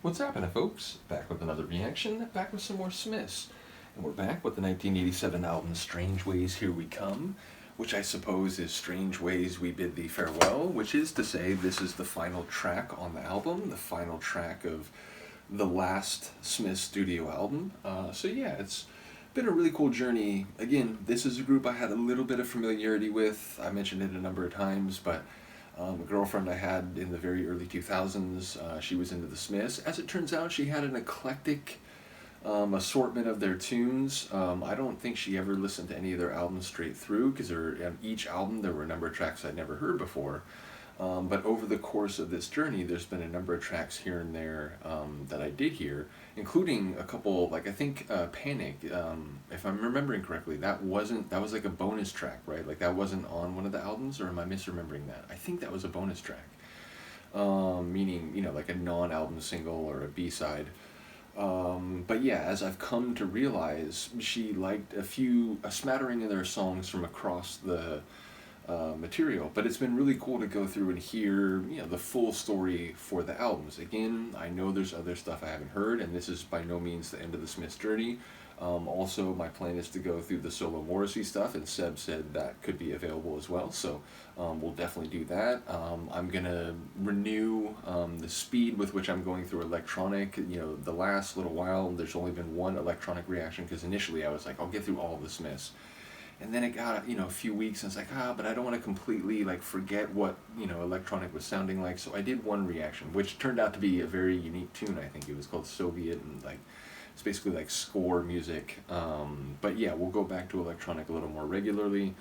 What's happening, folks? Back with another reaction, back with some more Smiths. And we're back with the 1987 album Strangeways, Here We Come, which I suppose is Strangeways, We Bid Thee Farewell, which is to say this is the final track on the album, the final track of the last Smith studio album. So yeah, it's been a really cool journey. Again, this is a group I had a little bit of familiarity with. I mentioned it a number of times, but a girlfriend I had in the very early 2000s, she was into the Smiths. As it turns out, she had an eclectic assortment of their tunes. I don't think she ever listened to any of their albums straight through, because on each album there were a number of tracks I'd never heard before. But over the course of this journey, there's been a number of tracks here and there that I did hear, including a couple, like I think Panic, if I'm remembering correctly, that was like a bonus track, right? Like that wasn't on one of the albums, or am I misremembering that? I think that was a bonus track, meaning, like a non-album single or a B-side. But yeah, as I've come to realize, she liked a smattering of their songs from across the material, but it's been really cool to go through and hear the full story for the albums. Again, I know there's other stuff I haven't heard, and this is by no means the end of the Smiths journey. Also, my plan is to go through the solo Morrissey stuff, and Seb said that could be available as well, so we'll definitely do that. I'm gonna renew the speed with which I'm going through electronic. The last little while there's only been one electronic reaction, because initially I was like, I'll get through all of the Smiths. And then it got, a few weeks, and it's like, but I don't want to completely, forget what, electronic was sounding like. So I did one reaction, which turned out to be a very unique tune, I think. It was called Soviet, and, it's basically like score music. But yeah, we'll go back to electronic a little more regularly.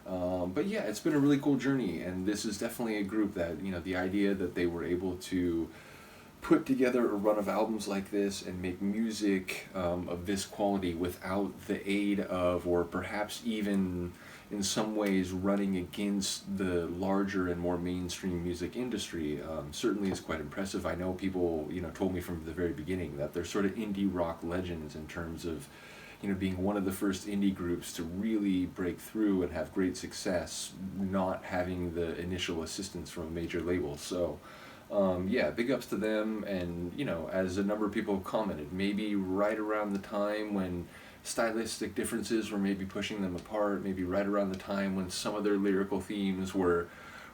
But yeah, it's been a really cool journey, and this is definitely a group that, the idea that they were able to put together a run of albums like this and make music of this quality without the aid of, or perhaps even in some ways running against, the larger and more mainstream music industry, certainly is quite impressive. I know people told me from the very beginning that they're sort of indie rock legends in terms of being one of the first indie groups to really break through and have great success, not having the initial assistance from a major label. So yeah, big ups to them. And as a number of people have commented, maybe right around the time when stylistic differences were maybe pushing them apart, maybe right around the time when some of their lyrical themes were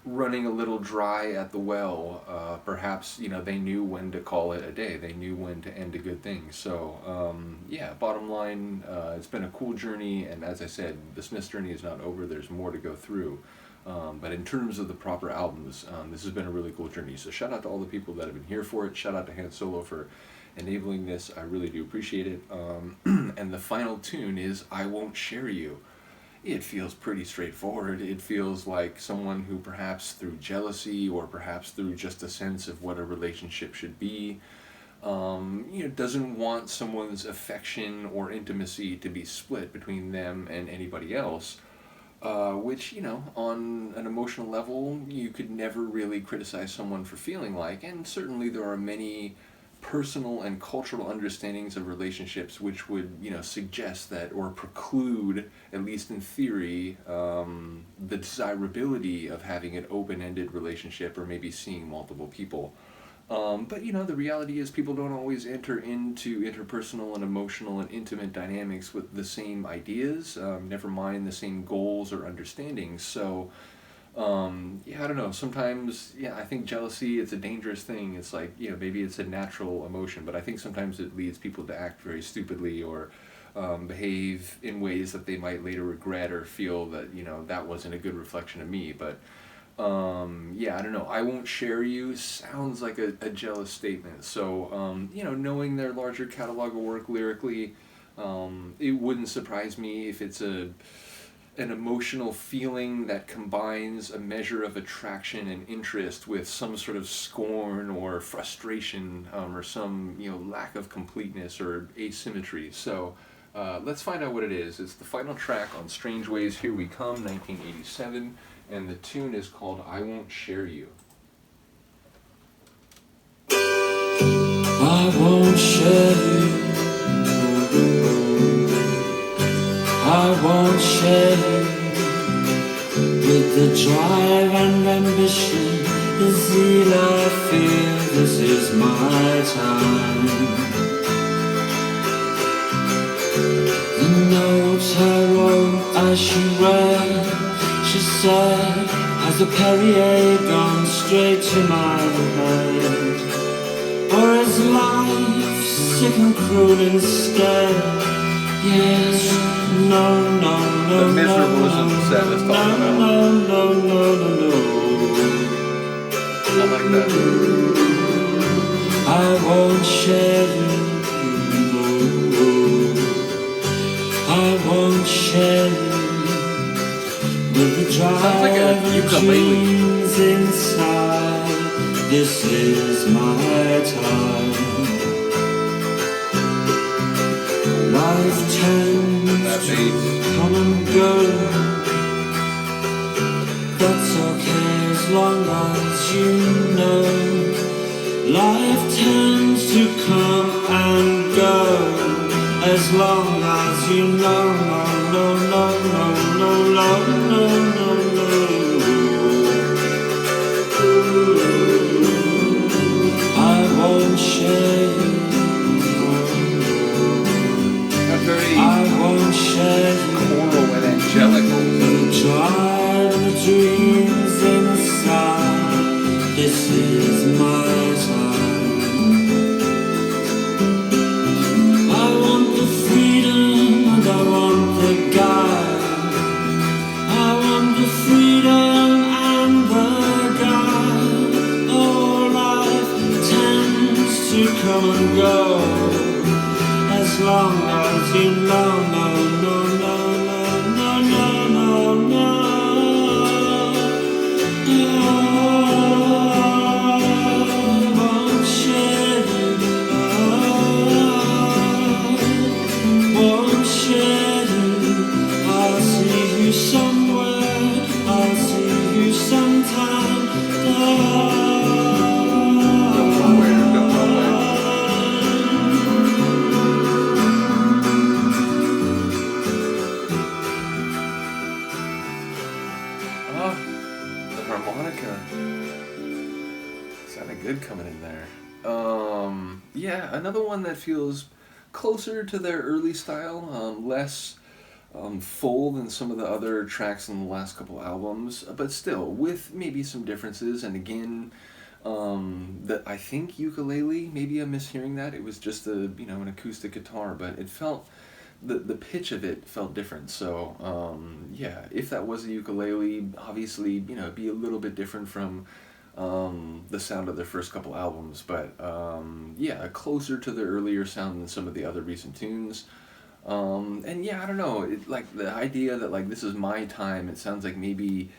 running a little dry at the well, perhaps they knew when to call it a day, they knew when to end a good thing. So yeah, bottom line, it's been a cool journey, and as I said, the Smiths journey is not over. There's more to go through. But in terms of the proper albums, this has been a really cool journey. So shout out to all the people that have been here for it. Shout out to Han Solo for enabling this. I really do appreciate it. And the final tune is I Won't Share You. It feels pretty straightforward. It feels like someone who perhaps through jealousy, or perhaps through just a sense of what a relationship should be, doesn't want someone's affection or intimacy to be split between them and anybody else. Which, on an emotional level, you could never really criticize someone for feeling like, and certainly there are many personal and cultural understandings of relationships which would, suggest that, or preclude, at least in theory, the desirability of having an open-ended relationship, or maybe seeing multiple people. But the reality is people don't always enter into interpersonal and emotional and intimate dynamics with the same ideas, never mind the same goals or understandings. So, yeah, I don't know. Sometimes, yeah, I think jealousy, it's a dangerous thing. It's like, maybe it's a natural emotion, but I think sometimes it leads people to act very stupidly, or behave in ways that they might later regret, or feel that, that wasn't a good reflection of me. But yeah, I don't know. I Won't Share You sounds like a jealous statement. So, knowing their larger catalog of work lyrically, it wouldn't surprise me if it's an emotional feeling that combines a measure of attraction and interest with some sort of scorn or frustration, or some, lack of completeness or asymmetry. So, let's find out what it is. It's the final track on Strangeways, Here We Come, 1987. And the tune is called I Won't Share You. I won't share you. I won't share you with the drive and ambition the zeal I feel, this is my time. The notes I wrote as she read, she said, has the Perrier gone straight to my head? Or is life sick and cruel instead? Yes, no, no, no, The miserable isn't the saddest talking about. no. I like that. I won't share you, no. I won't share you with the Sounds like a driving ukulele. dreams inside. This is my time. Life tends to come and go. That's okay as long as you know. Life tends to come and go as long as you know. No, no, no, no, no, no, no, no. I won't share you. I won't share Choral and angelic. the tried dreams inside. This is my time. I want the freedom and I want the guide. I want the freedom and the guide. Oh, life tends to come and go as long as you know, no, no, no, no, no, no, no, no. I won't share you, I won't share you. I'll see you somewhere, I'll see you sometime. Don't know where, don't know where. The harmonica sounded good coming in there. Yeah, another one that feels closer to their early style, less full than some of the other tracks in the last couple albums, but still with maybe some differences. And again, that I think ukulele. Maybe I'm mishearing that. It was just an acoustic guitar, but it felt the pitch of it felt different. So yeah, if that was a ukulele, obviously it'd be a little bit different from the sound of their first couple albums, but yeah, closer to the earlier sound than some of the other recent tunes. And yeah, I don't know, like the idea that like this is my time, it sounds like maybe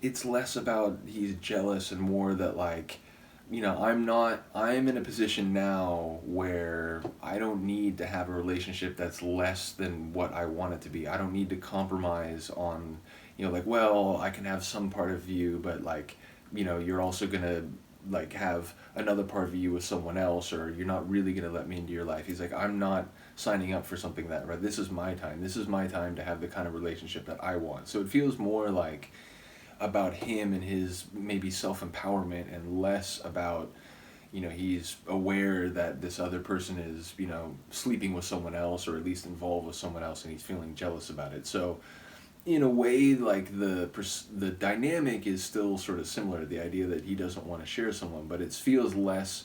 it's less about he's jealous and more that like, I'm in a position now where I don't need to have a relationship that's less than what I want it to be. I don't need to compromise on, like, well, I can have some part of you, but like, you're also gonna like have another part of you with someone else, or you're not really gonna let me into your life. He's like, I'm not signing up for something that, right? This is my time. This is my time to have the kind of relationship that I want. So it feels more like about him and his maybe self-empowerment and less about, he's aware that this other person is, sleeping with someone else or at least involved with someone else and he's feeling jealous about it. So in a way, like the dynamic is still sort of similar to the idea that he doesn't want to share someone, but it feels less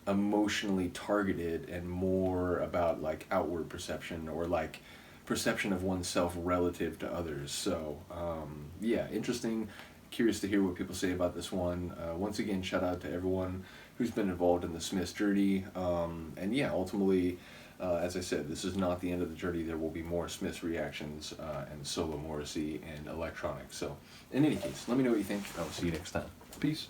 emotionally targeted and more about like outward perception or like perception of oneself relative to others. So yeah, interesting. Curious to hear what people say about this one. Once again, shout out to everyone who's been involved in the Smiths journey. And yeah, ultimately, as I said, this is not the end of the journey. There will be more Smiths reactions and solo Morrissey and electronic. So in any case, let me know what you think. I'll see you next time. Peace.